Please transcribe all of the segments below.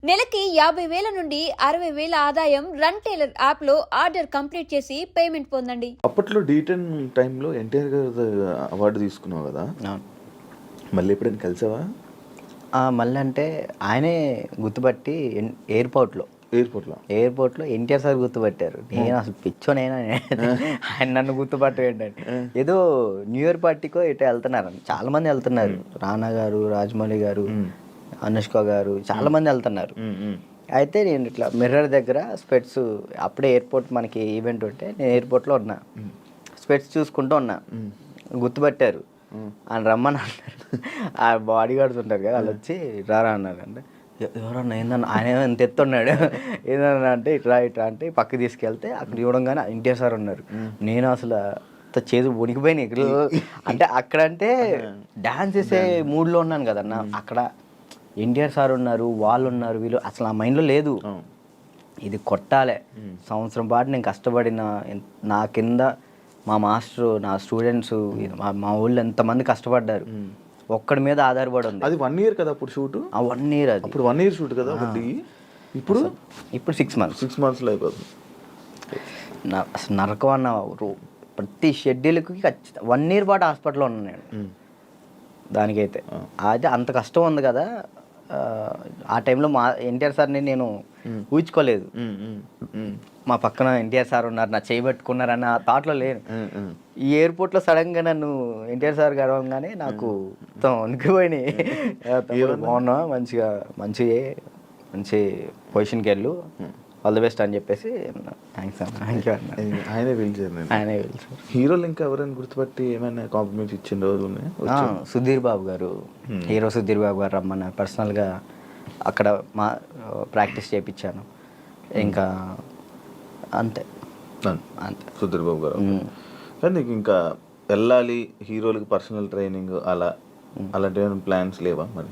నెలకి 50,000 నుండి 60,000 ఆదాయం రన్ టైలర్ యాప్లో ఆర్డర్ కంప్లీట్ చేసి పేమెంట్ పొందండి. అప్పట్లో D10 టైంలో ఎన్టీఆర్ గారి అవార్డు తీసుకున్నావు కదా, మళ్ళీ ఎప్పుడైనా కలిసావా? మళ్ళీ అంటే ఆయనే గుర్తుపట్టి ఎయిర్పోర్ట్లో ఎన్టీఆర్ సార్ గుర్తుపట్టారు. నేను అసలు పిచ్చోనైనా ఆయన నన్ను గుర్తుపట్టు ఏంటంటే ఏదో న్యూ ఇయర్ పార్టీకో ఎటో వెళ్తున్నారు, చాలా మంది వెళ్తున్నారు. రానా గారు, రాజమౌళి గారు, అనుష్క గారు, చాలా మంది వెళ్తున్నారు. అయితే నేను ఇట్లా మిర్రర్ దగ్గర స్పెట్స్, అప్పుడే ఎయిర్పోర్ట్ మనకి ఈవెంట్ ఉంటే నేను ఎయిర్పోర్ట్లో ఉన్నా, స్పెట్స్ చూసుకుంటూ ఉన్నా. గుర్తుపట్టారు, ఆయన రమ్మని అన్నారు. ఆ బాడీ గార్డ్స్ ఉంటారు కదా, వాళ్ళు వచ్చి రారా అన్నారు. అంటే ఎవరన్నా ఏందన్నా, ఆయన ఎంత ఎత్తున్నాడు, ఏదన్నా అంటే ఇట్లా అంటే పక్కకి తీసుకెళ్తే అక్కడ చూడంగానే ఎన్టీఆర్ సార్ ఉన్నారు. నేను అసలు చేదు వణికిపోయినాయి ఇక్కడ. అంటే అక్కడంటే డాన్స్ చేసే మూడ్లో ఉన్నాను కదన్న, అక్కడ ఎన్టీఆర్ సార్ ఉన్నారు, వాళ్ళు ఉన్నారు, వీళ్ళు అసలు ఆ మైండ్లో లేదు. ఇది కొట్టాలే, సంవత్సరం పాటు నేను కష్టపడిన, నా కింద మా మాస్టరు, నా స్టూడెంట్స్, మా ఊళ్ళో ఎంతమంది కష్టపడ్డారు, ఒక్కడి మీద ఆధారపడి ఉంది. అది 1 year కదా అప్పుడు షూట్? 1 year. అది అప్పుడు 1 year షూట్ కదా ఒకటి. ఇప్పుడు 6 months. 6 monthsలో అయిపోతుంది. అసలు నరకం అన్న, ప్రతి షెడ్యూల్కి 1 year పాటు హాస్పిటల్లో ఉన్నాను నేను. దానికైతే అది అంత కష్టం ఉంది కదా. ఆ టైంలో మా ఎన్టీఆర్ సార్ని నేను ఊహించుకోలేదు. మా పక్కన ఎన్టీఆర్ సార్ ఉన్నారు, నా చేయబెట్టుకున్నారు అన్న థాట్లో లేను. ఈ ఎయిర్పోర్ట్లో సడన్గా నన్ను ఎన్టీఆర్ సార్ గడవగానే నాకు మొత్తం వణికిపోయినాయి. బాగున్నా, మంచి పొజిషన్కి వెళ్ళు, ఆల్ ది బెస్ట్ అని చెప్పేసి థ్యాంక్స్ అన్న, థ్యాంక్ యూ అన్న. ఆయనే పిలిచారు. హీరోలు ఇంకా ఎవరైనా గుర్తుపట్టి ఏమైనా కాంప్లిమెంట్స్ ఇచ్చిన రోజులు ఉన్నాయి? సుధీర్ బాబు గారు, హీరో సుధీర్ బాబు గారు రమ్మన్నారు పర్సనల్గా, అక్కడ మా ప్రాక్టీస్ చేయించాను. ఇంకా అంతే సుధీర్ బాబు గారు. కానీ నీకు ఇంకా వెళ్ళాలి హీరోలకి పర్సనల్ ట్రైనింగ్ అలాంటి ప్లాన్స్ లేవా మరి?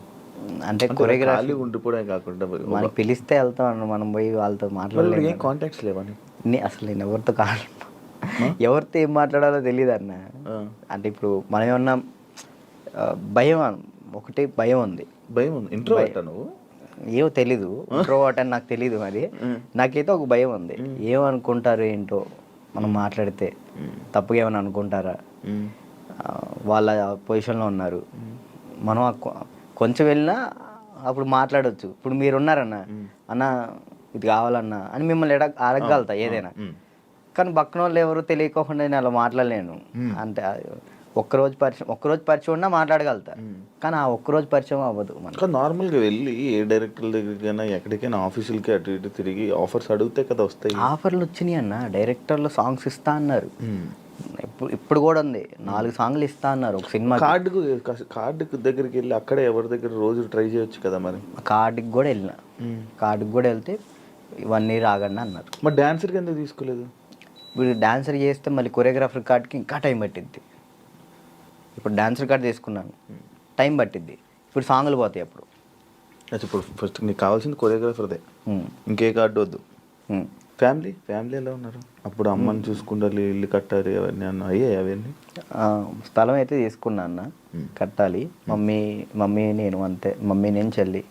అంటే కొరియోగ్రఫీ ఉండిపోవడం కాకుండా మనకి పిలిస్తే వెళ్తాం, మనం పోయి వాళ్ళతో మాట్లాడలేదు. ఏం కాంటాక్ట్స్ లేవా? అసలు నేను ఎవరితో ఎవరితో ఏం మాట్లాడాలో తెలియదు అన్న. అంటే ఇప్పుడు మనం ఏమన్నా భయం, ఒకటి భయం ఉంది. ఇంట్రోవర్ట్ నువ్వు? ఏమో తెలీదు, ఇంట్రోవర్ట్ అని నాకు తెలీదు. మరి నాకైతే ఒక భయం ఉంది, ఏమనుకుంటారు ఏంటో, మనం మాట్లాడితే తప్పుగా ఏమైనా అనుకుంటారా, వాళ్ళ పొజిషన్లో ఉన్నారు, మనం కొంచెం వెళ్ళినా అప్పుడు మాట్లాడవచ్చు. ఇప్పుడు మీరున్నారన్న, అన్న ఇది కావాలన్నా అని మిమ్మల్ని అడగగలుగుతా ఏదైనా. కానీ పక్కన వాళ్ళు ఎవరు తెలియకోకుండా నేను అలా మాట్లాడలేను. అంటే ఒక్కరోజు పరిచయం ఉన్నా మాట్లాడగలుగుతా, కానీ ఆ ఒక్కరోజు పరిచయం అవ్వదు. మనకు నార్మల్గా వెళ్ళి ఏ డైరెక్టర్ దగ్గరికైనా ఎక్కడికైనా ఆఫీసులకి అటు ఇటు తిరిగి ఆఫర్స్ అడిగితే కదా వస్తాయి. ఆఫర్లు వచ్చినాయి అన్న, డైరెక్టర్లు సాంగ్స్ ఇస్తా అన్నారు. ఇప్పుడు కూడా ఉంది, 4 సాంగ్లు ఇస్తా అన్నారు ఒక సినిమా. కార్డుకు దగ్గరికి వెళ్ళి అక్కడే ఎవరి దగ్గర రోజు ట్రై చేయొచ్చు కదా మరి. కార్డుకి కూడా వెళ్ళిన, కార్డుకి కూడా వెళ్తే 1 year ఆగండి అన్నారు. మరి డాన్సర్కి ఎందుకు తీసుకోలేదు? ఇప్పుడు డాన్సర్ చేస్తే మళ్ళీ కొరియోగ్రాఫర్ కార్డ్కి ఇంకా టైం పట్టిద్ది. ఇప్పుడు డాన్సర్ కార్డ్ తీసుకున్నాను, టైం పట్టిద్ది. ఇప్పుడు సాంగ్లు పోతాయి అప్పుడు. ఇప్పుడు ఫస్ట్ నీకు కావాల్సింది కొరియోగ్రాఫర్దే, ఇంకే కార్డు వద్దు. ఫ్యామిలీ ఎలా ఉన్నారు? అప్పుడు అమ్మని చూసుకుంటారు, ఇల్లు కట్టాలి, అవన్నీ అవన్నీ స్థలం అయితే తీసుకున్నా అన్న, కట్టాలి. మమ్మీ నేను అంతే, మమ్మీ నేను చెల్లి.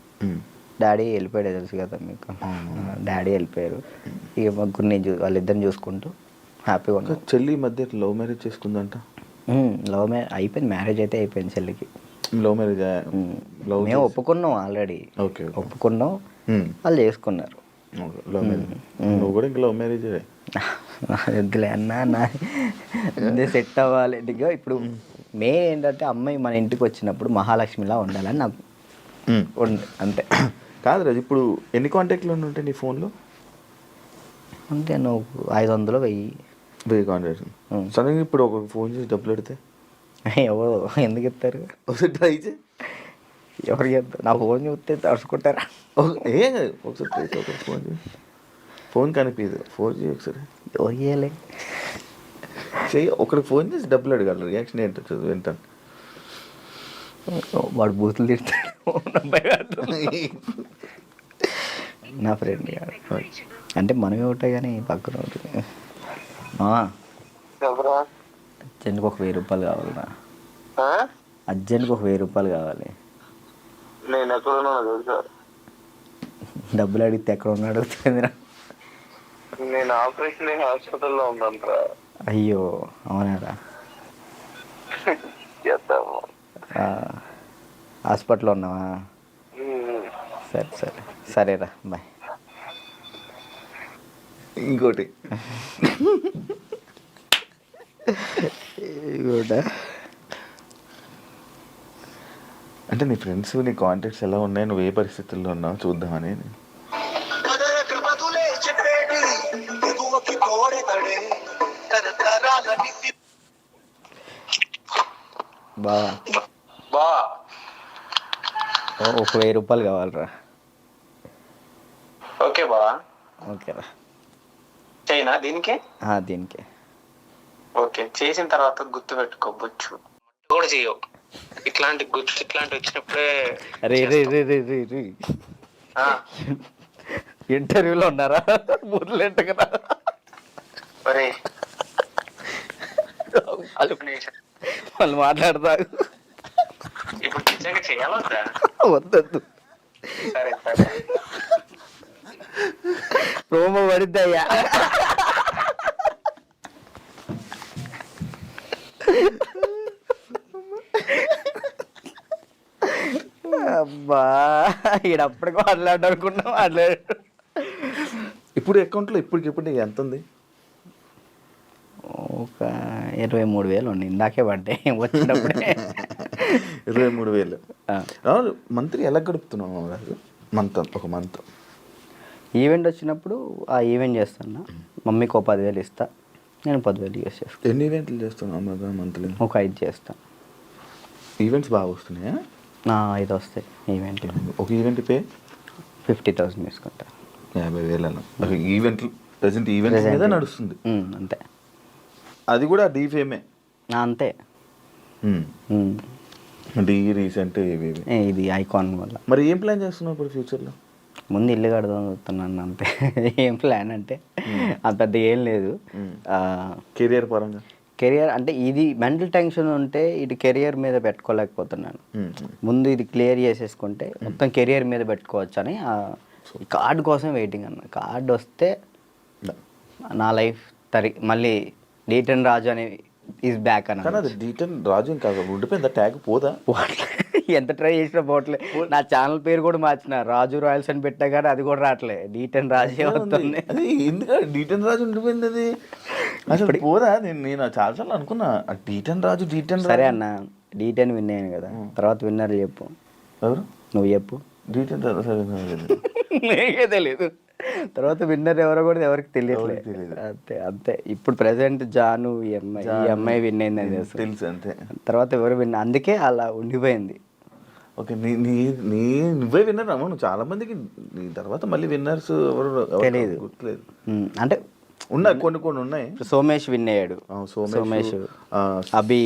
డాడీ వెళ్ళిపోయాడు, తెలుసు కదా మీకు, డాడీ వెళ్ళిపోయారు. ఇక ముగ్గురు నేను వాళ్ళిద్దరిని చూసుకుంటూ హ్యాపీగా ఉన్నా. చెల్లి మధ్య లవ్ మ్యారేజ్ చేసుకుందంట? లవ్ మ్యారేజ్ అయిపోయింది, మ్యారేజ్ అయితే అయిపోయింది చెల్లికి. లవ్ మ్యారేజ్ మేము ఒప్పుకున్నాం ఆల్రెడీ, ఒప్పుకున్నాం, వాళ్ళు చేసుకున్నారు. నువ్వు కూడా ఇంకా లవ్ మ్యారేజ్ వద్దులే అన్న, అదే సెట్ అవ్వాలి. ఇప్పుడు మెయిన్ ఏంటంటే అమ్మాయి మన ఇంటికి వచ్చినప్పుడు మహాలక్ష్మిలా ఉండాలని నాకు అంతే. కాదు రాజు, ఇప్పుడు ఎన్ని కాంటాక్ట్లు ఉంటాయి నీ ఫోన్లో? అంటే నువ్వు 500 1000 కాంటాక్ట్స్. సడన్గా ఇప్పుడు ఒక ఫోన్ చేసి డబ్బులు పెడితే ఎవరు ఎందుకు ఇస్తారు? ఒకసారి ట్రై చేయి. ఎవరికి చెప్తారు? నా ఫోన్ చూస్తే తడుచుకుంటారా? ఏం కాదు, ఒకసారి ట్రై చేయి. ఒకసారి ఫోన్ చేయి, ఫోన్ కనిపించదు, ఫోన్ చేయి ఒకసారి. ఓయ్యలే చెయ్యి, ఒకరికి ఫోన్ చేసి డబ్బులు అడగాలి, రియాక్షన్ ఏంటో వింటాను. వాడు బూతులు తిడతాడు నా ఫ్రెండ్ గారు. అంటే మనమే ఉంటాయి కానీ పక్కన ఉంటుంది. అర్జెంట్కి ఒక 1000 రూపాయలు కావాలన్నా, అర్జెంట్కి ఒక 1000 రూపాయలు కావాలి. డబ్బులు అడిగితే ఎక్కడ ఉన్నాడు అడుగుతుంది. నేను ఆపరేషన్ హాస్పిటల్లో ఉన్నాను. అయ్యో అవునారా? చేద్దాము. హాస్పిటల్లో ఉన్నావా? సరే సరే సరేరా బాయ్. ఇంకోటి అంటే నీ ఫ్రెండ్స్ నీ కాంటాక్ట్స్ ఎలా ఉన్నాయి, నువ్వు ఏ పరిస్థితుల్లో ఉన్నావు చూద్దామని. బావా బా ఒక 1000 రూపాయలు కావాలరా. ఓకే బా, ఓకేరా. చైనా దీనికి దీనికే. ఓకే, చేసిన తర్వాత గుర్తు పెట్టుకోవచ్చు కూడా చేయవు. ఇట్లాంటి వచ్చినప్పుడే రే రే రే రే రే రే ఇంటర్వ్యూలో ఉన్నారా? బుర్లేంట కదా. ఒరే వాళ్ళు మాట్లాడతారు. ఇప్పుడు నిజంగా చేయాలొద్దా? వద్దొద్దు, సరే సరే. ప్రోమో పడిద్దయ్యా. అబ్బా ఈడప్పటికి మాట్లాడనుకున్నా మాట్లాడు. ఇప్పుడు అకౌంట్లో ఇప్పటికిప్పుడు ఎంత ఉంది? ఒక 23,000 ఉంది. ఇందాకే పడ్డాయి వచ్చినప్పుడే. 23,000. మంత్లీ ఎలా గడుపుతున్నావు రాజు? ఒక మంత్ ఈవెంట్ వచ్చినప్పుడు ఆ ఈవెంట్ చేస్తున్నా. మమ్మీకి ఒక 10,000 ఇస్తా, నేను 10,000 యూస్ చేస్తాను. ఎన్ని ఈవెంట్లు చేస్తున్నావు మంత్లీ? ఒక 5 చేస్తాను. ఈవెంట్స్ బాగా వస్తున్నాయా? 5 వస్తాయి ఈవెంట్. ఒక ఈవెంట్ పే 50,000 తీసుకుంటా. 50,000 ఈవెంట్లు ప్రజెంట్ ఈవెంట్ మీద నడుస్తుంది అంతే. అది కూడా డీ ఫేమే అంతే. డీ రీసెంట్ ఇది ఐకాన్ వల్ల. మరి ఏం ప్లాన్ చేస్తున్నావు ఇప్పుడు ఫ్యూచర్లో? ముందు ఇల్లు కడదాం చూస్తున్నాను అంతే. ఏం ప్లాన్ అంటే అంత పెద్ద ఏం లేదు. కెరియర్ పరంగా కెరియర్ అంటే ఇది మెంటల్ టెన్షన్ ఉంటే ఇది కెరియర్ మీద పెట్టుకోలేకపోతున్నాను. ముందు ఇది క్లియర్ చేసేసుకుంటే మొత్తం కెరియర్ మీద పెట్టుకోవచ్చు అని కార్డు కోసం వెయిటింగ్ అన్న. కార్డు వస్తే నా లైఫ్ మళ్ళీ D10 రాజు అని ఈజ్ బ్యాక్ అన్న. కానీ అది D10 రాజు ఇంకా ఉండిపోయిందా? ట్యాగ్ పోదా? ఎంత ట్రై చేసినా పోవట్లే. నా ఛానల్ పేరు కూడా మార్చిన, రాజు రాయల్స్ అని పెట్టా కానీ అది కూడా రావట్లే. D10 రాజే వస్తుంది. అది ఎందుకంటే D10 రాజు ఉండిపోయింది. అది అసలు పోదా? నేను చాలాసార్లు అనుకున్నా D10 రాజు. సరే అన్న, D10 విన్ అయ్యాను కదా, తర్వాత విన్నర్ చెప్పు. ఎవరు? నువ్వు చెప్పు. D10 నీకే తెలియదు. తర్వాత విన్నర్ ఎవరో కూడా ఎవరికి తెలియట్లేదు. అంతే అంతే. ఇప్పుడు ప్రెసెంట్ జాను ఈ అమ్మాయి విన్ అయిందని తెలుసు అంతే. తర్వాత ఎవరు విన్, అందుకే అలా ఉండిపోయింది. ఓకే, నువ్వే విన్నర్ అమ్మ. నువ్వు చాలా మందికి నీ తర్వాత మళ్ళీ విన్నర్స్ ఎవరు తెలియదు, గుర్తులేదు. అంటే ఉన్నాయి, కొన్ని ఉన్నాయి. సోమేష్ విన్ అయ్యాడు. సోమేష్, అభి,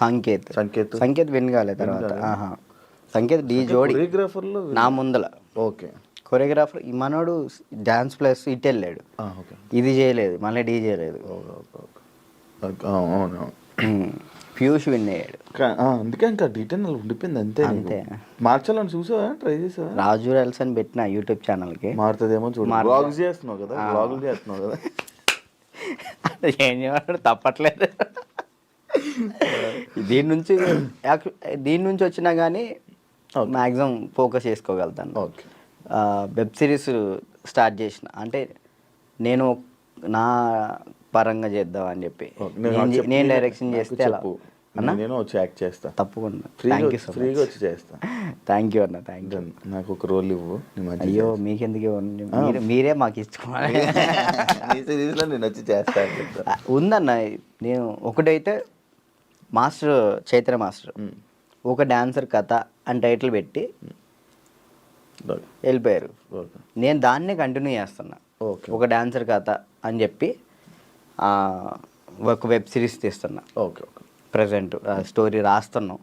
సంకేత్ విన్ కాలేదు. తర్వాత సంకేత్ డీ జోడి కొరియోగ్రాఫర్లో నా ముందల. ఓకే, కొరియోగ్రాఫర్ మనోడు డాన్స్ ప్లస్ ఇటు వెళ్ళాడు. ఇది చేయలేదు, మళ్ళీ డీ చేయలేదు. పీయూష్ విన్ అయ్యాడు. అందుకే ఇంకా D10 ఉండిపోయింది అంతే. అంతే. మార్చాలని చూసావా? ట్రై చేసావా? రాజు రాయల్స్ అని పెట్టిన యూట్యూబ్ ఛానల్కి. మారుతుందేమో చూడు. బ్లాగ్స్ చేస్తున్నావు కదా, బ్లాగులు చేస్తున్నావు కదా. ఏం చేయమంటాడు, తప్పట్లేదు. దీని నుంచి వచ్చినా కానీ మ్యాక్సిమం ఫోకస్ చేసుకోగలుగుతాను. ఓకే. వెబ్ సిరీస్ స్టార్ట్ చేసిన, అంటే నేను నా పరంగా చేద్దాం అని చెప్పి నేను డైరెక్షన్ చేస్తే నేను వచ్చి యాక్ట్ చేస్తా. తప్పకుండా. ఫ్రీగా వచ్చి చేస్తా. థ్యాంక్ యూ అన్న, థ్యాంక్ యూ. నాకు ఒక రోల్ ఇవ్వు. అయ్యో మీకెందుకు ఇవ్వండి, మీరే మాకు ఇచ్చుకోవాలి. సిరీస్లో నేను వచ్చి చేస్తా. ఉందన్న, నేను ఒకటైతే మాస్టర్ చైత్ర మాస్టర్ ఒక డాన్సర్ కథ అని టైటిల్ పెట్టి వెళ్ళిపోయారు. నేను దాన్నే కంటిన్యూ చేస్తున్నా. ఒక డాన్సర్ కథ అని చెప్పి ఒక వెబ్ సిరీస్ తీస్తున్నా. Okay okay. ప్రజెంట్ స్టోరీ రాస్తున్నాం.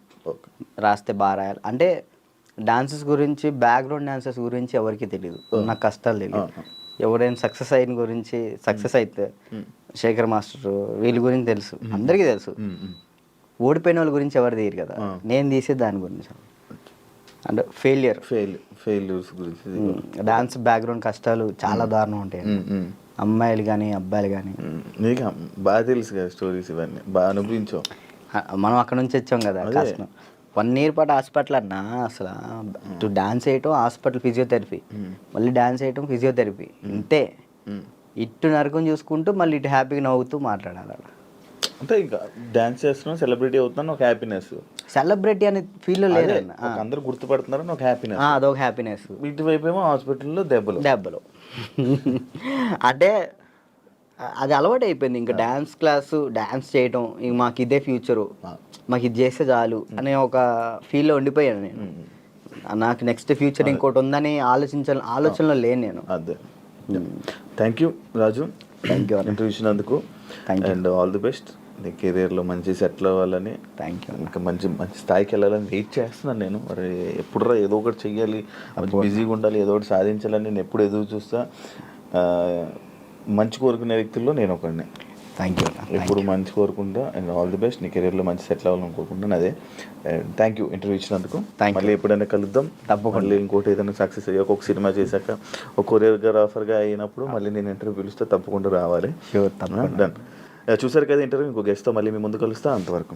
రాస్తే బాగా రాయాలి. అంటే డాన్సెస్ గురించి, బ్యాక్గ్రౌండ్ డాన్సెస్ గురించి ఎవరికి తెలియదు, నాకు కష్టాలు తెలియదు. ఎవరైనా సక్సెస్ అయిన గురించి, సక్సెస్ అయితే శేఖర్ మాస్టర్ వీళ్ళ గురించి తెలుసు, అందరికీ తెలుసు. ఓడిపోయిన వాళ్ళ గురించి ఎవరు తీయరు కదా, నేను తీసే దాని గురించి. అంటే ఫెయిల్యూర్, ఫెయిల్యూర్స్ గురించి. డాన్స్ బ్యాక్గ్రౌండ్ కష్టాలు చాలా దారుణం ఉంటాయి, అమ్మాయిలు కానీ అబ్బాయిలు కానీ. నీకు బాగా తెలుసు కదా స్టోరీస్, ఇవన్నీ బాగా అనుభవించావు. మనం అక్కడ నుంచి వచ్చాం కదా కష్టం. 1 year పాటు హాస్పిటల్ అన్నా, అసలు ఇటు డాన్స్ వేయటం హాస్పిటల్ ఫిజియోథెరపీ, మళ్ళీ డాన్స్ వేయటం ఫిజియోథెరపీ, ఇంతే. ఇటు నరకం చూసుకుంటూ మళ్ళీ ఇటు హ్యాపీగా నవ్వుతూ మాట్లాడాలి అలా. అంటే ఇంకా డాన్స్ చేస్తున్నావు, సెలబ్రిటీ అవుతున్నాను, ఒక హ్యాపీనెస్. సెలబ్రిటీ అనే ఫీల్ లేదు, అందరూ గుర్తుపడుతున్నారని ఒక హ్యాపీనెస్, అదొక హ్యాపీనెస్. ఇటువైపు ఏమో హాస్పిటల్లో దెబ్బలు అంటే అది అలవాటు అయిపోయింది. ఇంకా డ్యాన్స్ క్లాసు, డ్యాన్స్ చేయటం, ఇంక మాకు ఇదే ఫ్యూచరు, మాకు ఇది చేస్తే చాలు అనే ఒక ఫీల్లో ఉండిపోయాను నేను. నాకు నెక్స్ట్ ఫ్యూచర్ ఇంకోటి ఉందని ఆలోచనలో లేను నేను. అదే. Thank you Raju, thank you interview ఇచ్చినందుకు. And all the best. నీ కెరీర్లో మంచి సెటిల్ అవ్వాలని, థ్యాంక్ యూ. ఇంకా మంచి స్థాయికి వెళ్ళాలని వెయిట్ చేస్తున్నాను నేను. మరి ఎప్పుడురా ఏదో ఒకటి చెయ్యాలి, బిజీగా ఉండాలి, ఏదో ఒకటి సాధించాలని నేను ఎప్పుడు ఎదురు చూస్తా. మంచి కోరుకునే వ్యక్తుల్లో నేను ఒకడిని. Thank you. ఎప్పుడు మంచి కోరుకుంటా. And all the best. నీ కెరీర్లో మంచి సెటిల్ అవ్వాలని కోరుకుంటాను. అదే. థ్యాంక్ యూ ఇంటర్వ్యూ ఇచ్చినందుకు. మళ్ళీ ఎప్పుడైనా కలుద్దాం తప్పకుండా. మళ్ళీ ఇంకోటి ఏదైనా సక్సెస్ అయ్యాక, ఒక సినిమా చేశాక, ఒక కొరియోగ్రాఫర్గా అయినప్పుడు మళ్ళీ నేను ఇంటర్వ్యూ పిలిస్తే తప్పకుండా రావాలి. షూర్, తప్పకుండా. డన్. చూసారు కదా ఇంటర్వ్యూ. ఇంకో గెస్ట్తో మళ్ళీ మీ ముందు కలుస్తా. అంతవరకు